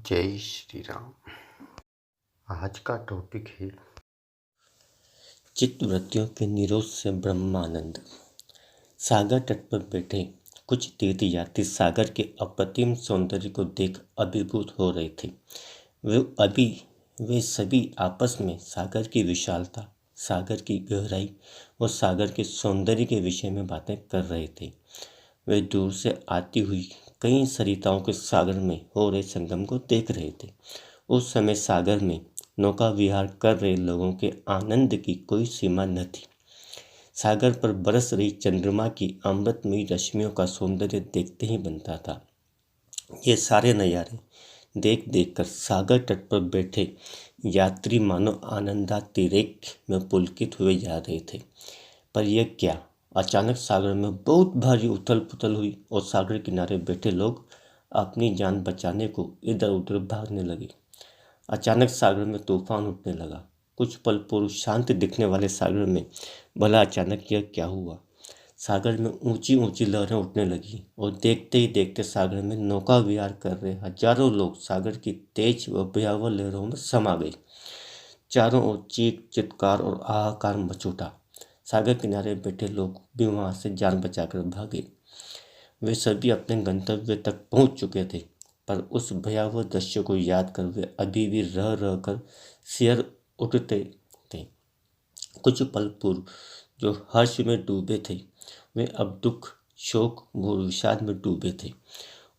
जय श्री राम। आज का टॉपिक है चित्तवृत्तियों के निरोध से ब्रह्मानंद। सागर तट पर बैठे कुछ तीर्थयात्री सागर के अप्रतिम सौंदर्य को देख अभिभूत हो रहे थे। वे सभी आपस में सागर की विशालता, सागर की गहराई और सागर के सौंदर्य के विषय में बातें कर रहे थे। वे दूर से आती हुई कई सरिताओं के सागर में हो रहे संगम को देख रहे थे। उस समय सागर में नौका विहार कर रहे लोगों के आनंद की कोई सीमा न थी। सागर पर बरस रही चंद्रमा की अमृतमयी रश्मियों का सौंदर्य देखते ही बनता था। ये सारे नज़ारे देख देख कर सागर तट पर बैठे यात्री मानो आनंदातिरेक में पुलकित हुए जा रहे थे। पर यह क्या, अचानक सागर में बहुत भारी उथल पुथल हुई और सागर किनारे बैठे लोग अपनी जान बचाने को इधर उधर भागने लगे। अचानक सागर में तूफान उठने लगा। कुछ पल पूर्व शांत दिखने वाले सागर में भला अचानक यह क्या हुआ। सागर में ऊंची ऊंची लहरें उठने लगी और देखते ही देखते सागर में नौका विहार कर रहे हजारों लोग सागर की तेज व भयावह लहरों में समा गए। चारों ओर चीख चित्कार और हाहाकार मच उठा। सागर किनारे बैठे लोग भी वहां से जान बचाकर भागे। वे सभी अपने गंतव्य तक पहुंच चुके थे, पर उस भयावह दृश्य को याद कर वे अभी भी रह रह कर सिर उठते थे। कुछ पल पूर्व जो हर्ष में डूबे थे, वे अब दुख, शोक व विषाद में डूबे थे।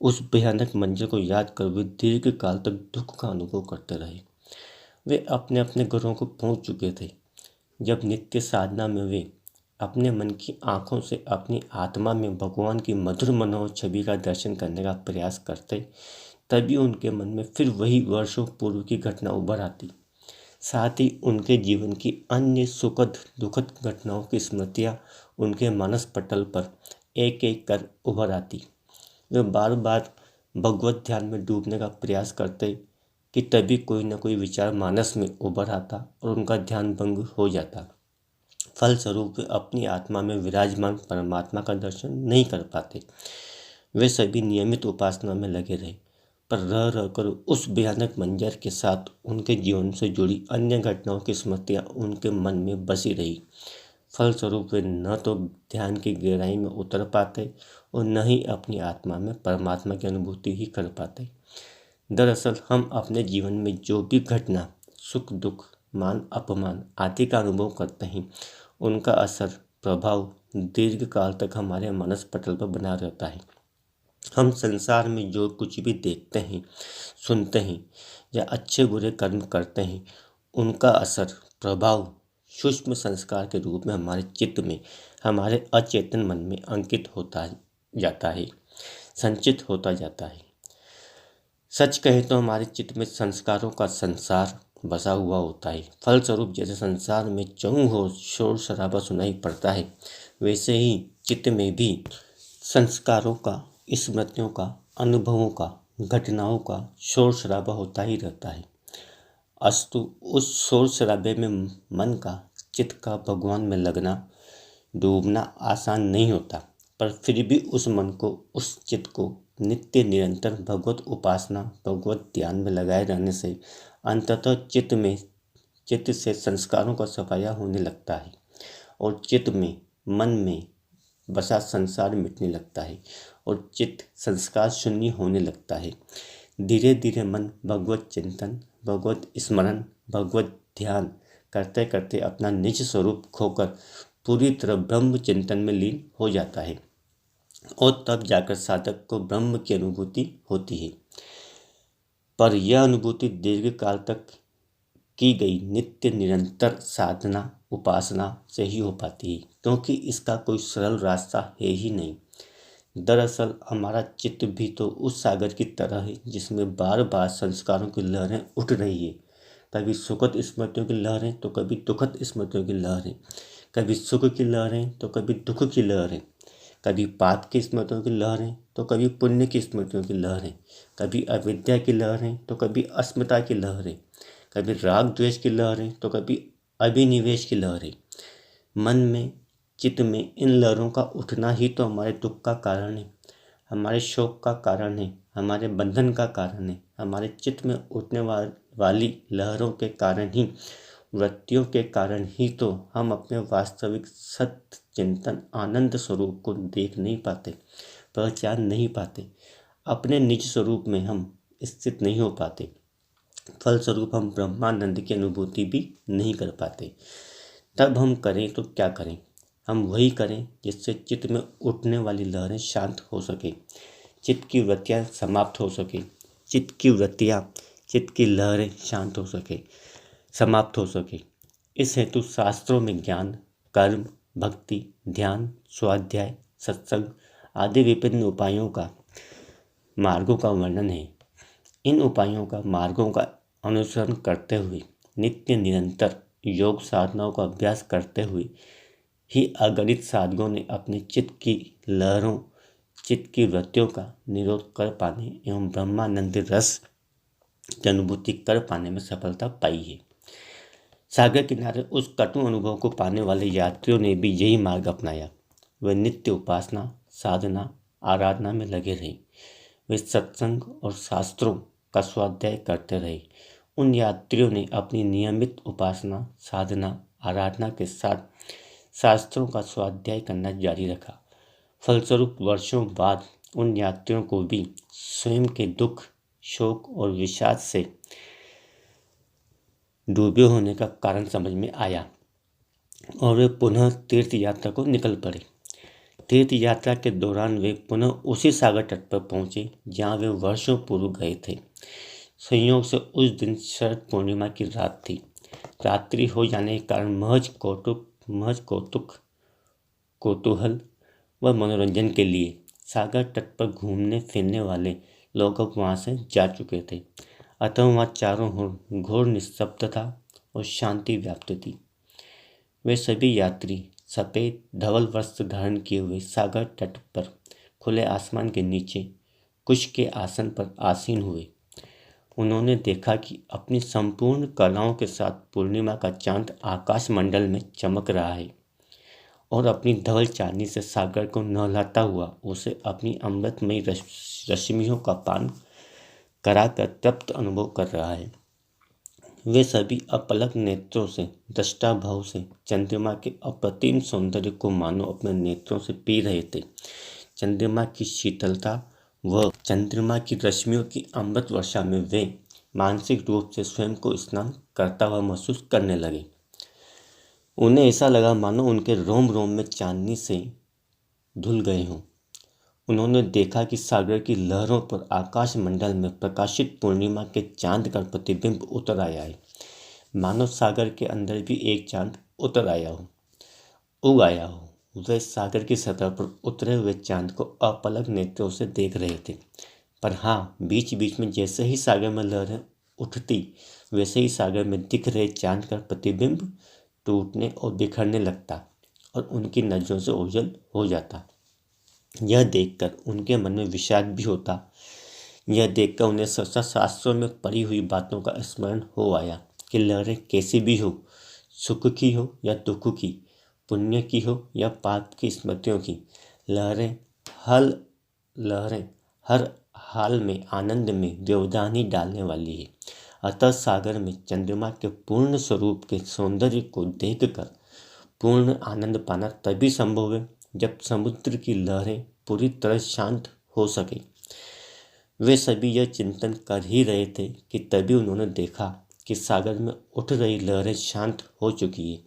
उस भयानक मंजर को याद कर वे दीर्घ काल तक दुख का अनुभव करते रहे। वे अपने अपने घरों को पहुंच चुके थे। जब नित्य साधना में वे अपने मन की आंखों से अपनी आत्मा में भगवान की मधुर मनोहर छवि का दर्शन करने का प्रयास करते, तभी उनके मन में फिर वही वर्षों पूर्व की घटना उभर आती। साथ ही उनके जीवन की अन्य सुखद दुखद घटनाओं की स्मृतियाँ उनके मानस पटल पर एक एक कर उभर आती। वे बार बार भगवत ध्यान में डूबने का प्रयास करते कि तभी कोई न कोई विचार मानस में उभर आता और उनका ध्यान भंग हो जाता। फलस्वरूप वे अपनी आत्मा में विराजमान परमात्मा का दर्शन नहीं कर पाते। वे सभी नियमित उपासना में लगे रहे, पर रह रहकर उस भयानक मंजर के साथ उनके जीवन से जुड़ी अन्य घटनाओं की स्मृतियाँ उनके मन में बसी रही। फलस्वरूप वे न तो ध्यान की गहराई में उतर पाते और न ही अपनी आत्मा में परमात्मा की अनुभूति ही कर पाते। दरअसल हम अपने जीवन में जो भी घटना, सुख दुख, मान अपमान आदि का अनुभव करते हैं, उनका असर प्रभाव दीर्घ काल तक हमारे मनस पटल पर बना रहता है। हम संसार में जो कुछ भी देखते हैं, सुनते हैं या अच्छे बुरे कर्म करते हैं, उनका असर प्रभाव सूक्ष्म संस्कार के रूप में हमारे चित्त में, हमारे अचेतन मन में अंकित होता जाता है, संचित होता जाता है। सच कहें तो हमारे चित्त में संस्कारों का संसार बसा हुआ होता है। फलस्वरूप जैसे संसार में चहुं ओर शोर शराबा सुनाई पड़ता है, वैसे ही चित्त में भी संस्कारों का, स्मृतियों का, अनुभवों का, घटनाओं का शोर शराबा होता ही रहता है। अस्तु उस शोर शराबे में मन का, चित्त का भगवान में लगना, डूबना आसान नहीं होता, पर फिर भी उस मन को, उस चित्त को नित्य निरंतर भगवत उपासना, भगवत ध्यान में लगाए रहने से अंततः चित्त से संस्कारों का सफाया होने लगता है और चित्त में, मन में बसा संसार मिटने लगता है और चित्त संस्कार शून्य होने लगता है। धीरे धीरे मन भगवत चिंतन, भगवत स्मरण, भगवत ध्यान करते करते अपना निज स्वरूप खोकर पूरी तरह ब्रह्म चिंतन में लीन हो जाता है और तब जाकर साधक को ब्रह्म की अनुभूति होती है। पर यह अनुभूति दीर्घ काल तक की गई नित्य निरंतर साधना, उपासना से ही हो पाती है, क्योंकि इसका कोई सरल रास्ता है ही नहीं। दरअसल हमारा चित्त भी तो उस सागर की तरह है जिसमें बार बार संस्कारों की लहरें उठ रही है। कभी सुखद स्मृतियों की लहरें तो कभी दुखद स्मृतियों की लहरें, कभी सुख की लहरें तो कभी दुख की लहरें, कभी पाप की स्मृतियों की लहरें तो कभी पुण्य की स्मृतियों की लहरें, कभी अविद्या की लहरें तो कभी अस्मिता की लहरें, कभी राग द्वेष की लहरें तो कभी अभिनिवेश की लहरें। मन में, चित्त में इन लहरों का उठना ही तो हमारे दुख का कारण है, हमारे शोक का कारण है, हमारे बंधन का कारण है। हमारे चित्त में उठने वाली लहरों के कारण ही, वृत्तियों के कारण ही तो हम अपने वास्तविक सत्य चिंतन आनंद स्वरूप को देख नहीं पाते, पहचान नहीं पाते। अपने निज स्वरूप में हम स्थित नहीं हो पाते। फलस्वरूप हम ब्रह्मानंद की अनुभूति भी नहीं कर पाते। तब हम करें तो क्या करें? हम वही करें जिससे चित्त में उठने वाली लहरें शांत हो सके, चित्त की वृत्तियाँ समाप्त हो सके, चित्त की लहरें शांत हो सके, समाप्त हो सके। इस हेतु शास्त्रों में ज्ञान, कर्म, भक्ति, ध्यान, स्वाध्याय, सत्संग आदि विभिन्न मार्गों का वर्णन है। इन उपायों का मार्गों का अनुसरण करते हुए, नित्य निरंतर योग साधनाओं का अभ्यास करते हुए ही अगणित साधकों ने अपने चित्त की लहरों, चित्त की वृत्तियों का निरोध कर पाने एवं ब्रह्मानंद रस की अनुभूति कर पाने में सफलता पाई है। सागर किनारे उस कटु अनुभव को पाने वाले यात्रियों ने भी यही मार्ग अपनाया। वे नित्य उपासना, साधना, आराधना में लगे रहे। वे सत्संग और शास्त्रों का स्वाध्याय करते रहे। उन यात्रियों ने अपनी नियमित उपासना, साधना, आराधना के साथ शास्त्रों का स्वाध्याय करना जारी रखा। फलस्वरूप वर्षों बाद उन यात्रियों को भी स्वयं के दुख, शोक और विषाद से डूबे होने का कारण समझ में आया और वे पुनः तीर्थ यात्रा को निकल पड़े। तीर्थ यात्रा के दौरान वे पुनः उसी सागर तट पर पहुंचे जहां वे वर्षों पूर्व गए थे। संयोग से उस दिन शरद पूर्णिमा की रात थी। रात्रि हो जाने के कारण महज कौतूहल व मनोरंजन के लिए सागर तट पर घूमने फिरने वाले लोग अब वहाँ से जा चुके थे। अतः वहाँ चारों ओर घोर निस्तब्धता और शांति व्याप्त थी। वे सभी यात्री सफ़ेद धवल वस्त्र धारण किए हुए सागर तट पर खुले आसमान के नीचे कुश के आसन पर आसीन हुए। उन्होंने देखा कि अपनी संपूर्ण कलाओं के साथ पूर्णिमा का चांद आकाश मंडल में चमक रहा है और अपनी धवल चांदनी से सागर को नहलाता हुआ उसे अपनी अमृतमयी रश्मियों का पान कराकर तृप्त अनुभव कर रहा है। वे सभी अपलक नेत्रों से, दृष्टा भाव से चंद्रमा के अप्रतिम सौंदर्य को मानो अपने नेत्रों से पी रहे थे। चंद्रमा की शीतलता व चंद्रमा की रश्मियों की अमृत वर्षा में वे मानसिक रूप से स्वयं को स्नान करता हुआ महसूस करने लगे। उन्हें ऐसा लगा मानो उनके रोम रोम में चांदनी से धुल गए हों। उन्होंने देखा कि सागर की लहरों पर आकाश मंडल में प्रकाशित पूर्णिमा के चांद का प्रतिबिंब उतर आया है। मानो सागर के अंदर भी एक चांद उतर आया हो, उग आया हो। वे सागर की सतह पर उतरे हुए चांद को अपलक नेत्रों से देख रहे थे। पर हाँ, बीच बीच में जैसे ही सागर में लहरें उठती, वैसे ही सागर में दिख रहे चांद का प्रतिबिंब टूटने और बिखरने लगता और उनकी नजरों से ओझल हो जाता। यह देखकर उनके मन में विषाद भी होता। यह देखकर उन्हें सहसा शास्त्रों में पढ़ी हुई बातों का स्मरण हो आया कि लहरें कैसी भी हो, सुख की हो या दुख की, पुण्य की हो या पाप की स्मृतियों की, लहरें हर हाल में आनंद में व्यवधान ही डालने वाली है। अतः सागर में चंद्रमा के पूर्ण स्वरूप के सौंदर्य को देखकर पूर्ण आनंद पाना तभी संभव है जब समुद्र की लहरें पूरी तरह शांत हो सके। वे सभी यह चिंतन कर ही रहे थे कि तभी उन्होंने देखा कि सागर में उठ रही लहरें शांत हो चुकी है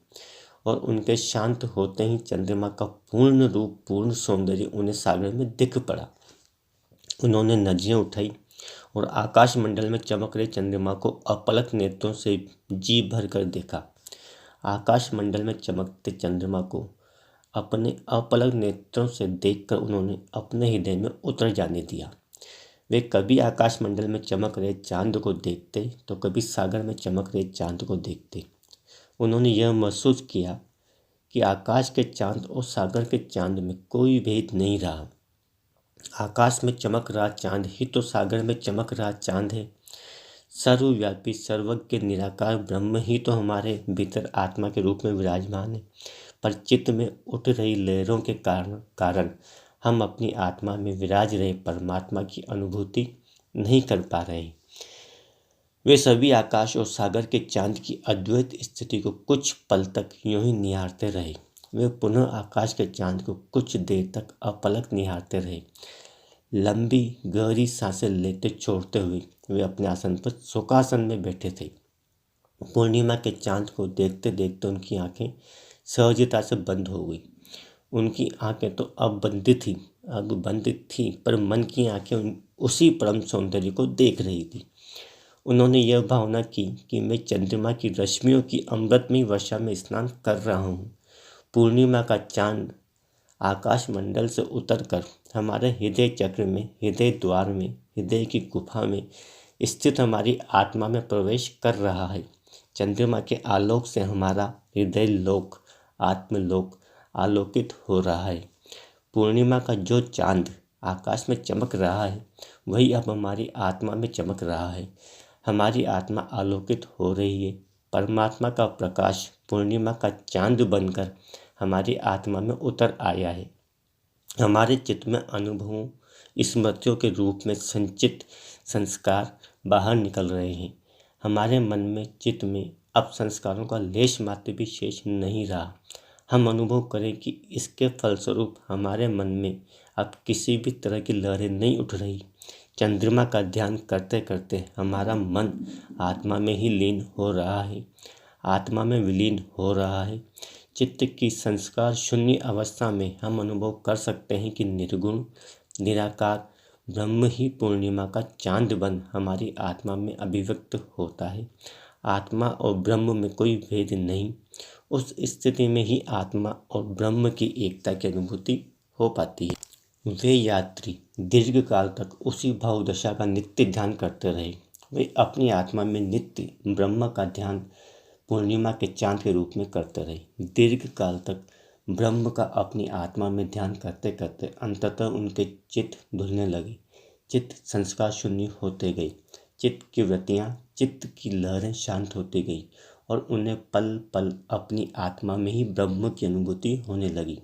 और उनके शांत होते ही चंद्रमा का पूर्ण रूप, पूर्ण सौंदर्य उन्हें सागर में दिख पड़ा। उन्होंने नजरें उठाई और आकाश मंडल में चमक रहे चंद्रमा को अपलक नेत्रों से जी भर कर देखा। आकाश मंडल में चमकते चंद्रमा को अपने अपलक नेत्रों से देखकर उन्होंने अपने हृदय में उतर जाने दिया। वे कभी आकाश मंडल में चमक रहे चांद को देखते तो कभी सागर में चमक रहे चांद को देखते। उन्होंने यह महसूस किया कि आकाश के चांद और सागर के चांद में कोई भेद नहीं रहा। आकाश में चमक रहा चांद ही तो सागर में चमक रहा चांद है। सर्वव्यापी, सर्वज्ञ, निराकार ब्रह्म ही तो हमारे भीतर आत्मा के रूप में विराजमान है। पर चित्त में उठ रही लहरों के कारण हम अपनी आत्मा में विराज रहे परमात्मा की अनुभूति नहीं कर पा रहे। वे सभी आकाश और सागर के चांद की अद्वैत स्थिति को कुछ पल तक यूं ही निहारते रहे। वे पुनः आकाश के चांद को कुछ देर तक अपलक निहारते रहे। लंबी गहरी सांसें लेते छोड़ते हुए वे अपने आसन पर शोकासन में बैठे थे। पूर्णिमा के चांद को देखते देखते उनकी आंखें सहजता से बंद हो गई। उनकी आंखें तो अब बंद थी, पर मन की आंखें उसी परम सौंदर्य को देख रही थी। उन्होंने यह भावना की कि मैं चंद्रमा की रश्मियों की अमृतमयी वर्षा में स्नान कर रहा हूँ। पूर्णिमा का चांद आकाश मंडल से उतरकर हमारे हृदय चक्र में, हृदय द्वार में, हृदय की गुफा में स्थित हमारी आत्मा में प्रवेश कर रहा है। चंद्रमा के आलोक से हमारा हृदय लोक, आत्मलोक आलोकित हो रहा है। पूर्णिमा का जो चांद आकाश में चमक रहा है, वही अब हमारी आत्मा में चमक रहा है। हमारी आत्मा आलोकित हो रही है। परमात्मा का प्रकाश पूर्णिमा का चांद बनकर हमारी आत्मा में उतर आया है। हमारे चित्त में अनुभवों, स्मृतियों के रूप में संचित संस्कार बाहर निकल रहे हैं। हमारे मन में, चित्त में अब संस्कारों का लेश मात्र भी शेष नहीं रहा। हम अनुभव करें कि इसके फलस्वरूप हमारे मन में अब किसी भी तरह की लहरें नहीं उठ रही। चंद्रमा का ध्यान करते करते हमारा मन आत्मा में ही लीन हो रहा है, आत्मा में विलीन हो रहा है। चित्त की संस्कार शून्य अवस्था में हम अनुभव कर सकते हैं कि निर्गुण निराकार ब्रह्म ही पूर्णिमा का चांद बन हमारी आत्मा में अभिव्यक्त होता है। आत्मा और ब्रह्म में कोई भेद नहीं। उस स्थिति में ही आत्मा और ब्रह्म की एकता की अनुभूति हो पाती है। वे यात्री दीर्घ काल तक उसी भाव दशा का नित्य ध्यान करते रहे। वे अपनी आत्मा में नित्य ब्रह्म का ध्यान पूर्णिमा के चांद के रूप में करते रहे। दीर्घ काल तक ब्रह्म का अपनी आत्मा में ध्यान करते करते अंततः उनके चित्त धुलने लगे। चित्त संस्कार शून्य होते गए। चित्त की वृत्तियाँ, चित्त की लहरें शांत होती गई और उन्हें पल पल अपनी आत्मा में ही ब्रह्म की अनुभूति होने लगी।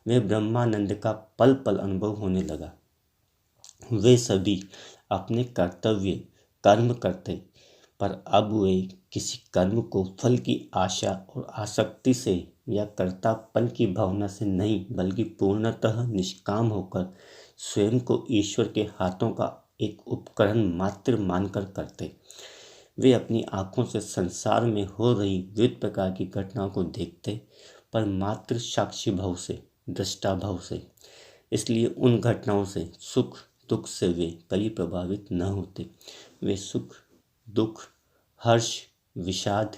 वे ब्रह्मानंद का पल पल अनुभव होने लगा। वे सभी अपने कर्तव्य कर्म करते, पर अब वे किसी कर्म को फल की आशा और आसक्ति से या कर्तापन की भावना से नहीं, बल्कि पूर्णतः निष्काम होकर स्वयं को ईश्वर के हाथों का एक उपकरण मात्र मानकर करते। वे अपनी आँखों से संसार में हो रही विविध प्रकार की घटनाओं को देखते, पर मात्र साक्षी भाव से, दृष्टा भाव से। इसलिए उन घटनाओं से, सुख दुख से वे कभी प्रभावित न होते। वे सुख दुख हर्ष विषाद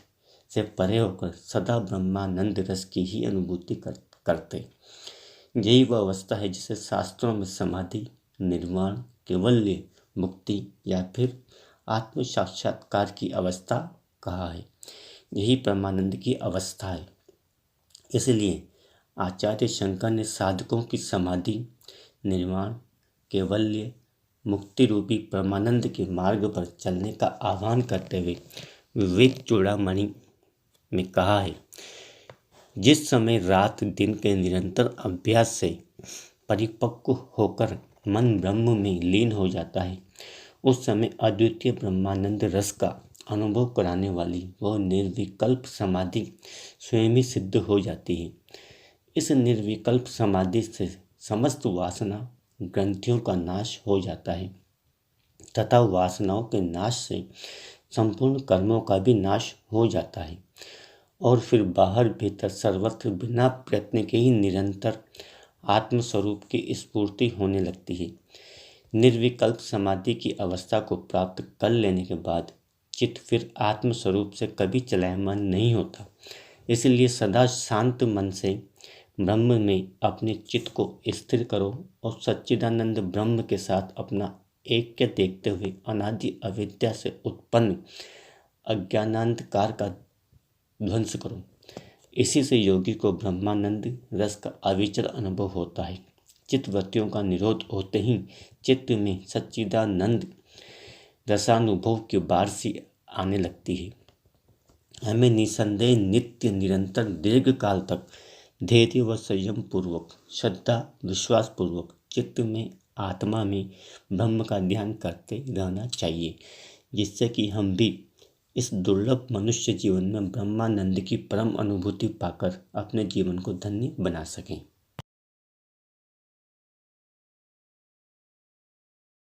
से परे होकर सदा ब्रह्मानंद रस की ही अनुभूति करते। यही वह अवस्था है जिसे शास्त्रों में समाधि, निर्वाण, कैवल्य, मुक्ति या फिर आत्म साक्षात्कार की अवस्था कहा है। यही परमानंद की अवस्था है। इसलिए आचार्य शंकर ने साधकों की समाधि, निर्वाण, कैवल्य, मुक्ति रूपी परमानंद के मार्ग पर चलने का आह्वान करते हुए विवेक चूड़ामणि में कहा है, जिस समय रात दिन के निरंतर अभ्यास से परिपक्व होकर मन ब्रह्म में लीन हो जाता है, उस समय अद्वितीय ब्रह्मानंद रस का अनुभव कराने वाली वह निर्विकल्प समाधि स्वयं ही सिद्ध हो जाती है। इस निर्विकल्प समाधि से समस्त वासना ग्रंथियों का नाश हो जाता है तथा वासनाओं के नाश से संपूर्ण कर्मों का भी नाश हो जाता है और फिर बाहर भीतर सर्वत्र बिना प्रयत्न के ही निरंतर आत्मस्वरूप की स्फूर्ति होने लगती है। निर्विकल्प समाधि की अवस्था को प्राप्त कर लेने के बाद चित्त फिर आत्मस्वरूप से कभी चलायमान नहीं होता। इसलिए सदा शांत मन से ब्रह्म में अपने चित्त को स्थिर करो और सच्चिदानंद ब्रह्म के साथ अपना ऐक्य देखते हुए अनादि अविद्या से उत्पन्न अज्ञानांधकार का ध्वंस करो। इसी से योगी को ब्रह्मानंद रस का अविचल अनुभव होता है। चित्त वृत्तियों का निरोध होते ही चित्त में सच्चिदानंद रसानुभव की बारिश आने लगती है। हमें निसंदेह नित्य निरंतर दीर्घ काल तक धैर्य व संयम पूर्वक, श्रद्धा विश्वास पूर्वक चित्त में आत्मा में ब्रह्म का ध्यान करते रहना चाहिए, जिससे कि हम भी इस दुर्लभ मनुष्य जीवन में ब्रह्मानंद की परम अनुभूति पाकर अपने जीवन को धन्य बना सकें।